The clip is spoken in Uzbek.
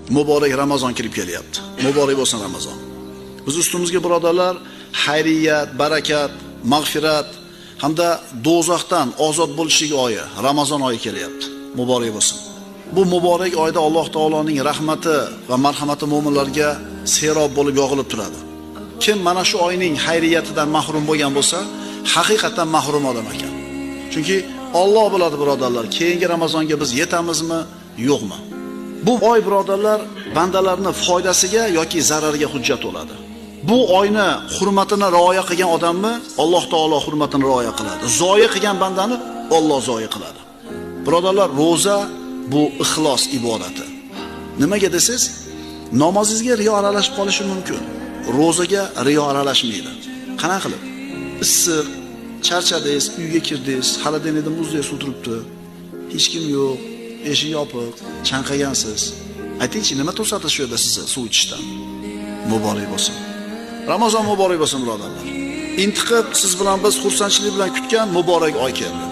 Muborak Ramazon kirib kelyapti. Muborak bo'lsin Ramazon. Biz ustimizga birodarlar, xayriyat, barakat, mag'firat hamda do'zaxdan ozod bo'lishlik oyi, Ramazon oyi kelyapti. Muborak bo'lsin. Bu muborak oyda Alloh taoloning rahmati va marhamati mu'minlarga serob bo'lib yog'ilib turadi. Kim mana shu oyning xayriyatidan mahrum bo'lgan bo'lsa, haqiqatan mahrum odam ekan. Chunki Alloh biladi birodarlar, keyingi Ramazonga biz yetamizmi, yo'qmi? Bu oy birodarlar bandalarning foydasiga yoki zarariga hujjat bo'ladi. Bu oyni hurmatini rioya qilgan odamni Alloh taolo hurmatini rioya qiladi. Zoya qilgan bandani Alloh zoya qiladi. Birodarlar, roza bu ixlos ibodati. Nimaga desiz? Namozingizga riyo aralashib qolishi mumkin. Rozaga riyo aralashmaydi. Qanaqa qilib? Issiq, charchadingiz, uyga kirdingiz, hali denida muzdek suv turibdi. Hech kim yo'q, eshik yopiq, chanqagansiz. Aytingchi, nima to'satdi shu yerda sizni suv ichishdan? Muborak bo'lsin. Ramazon muborak bo'lsin birodarlar. Intiqib siz bilan biz xursandchilik bilan kutgan muborak oy keldi.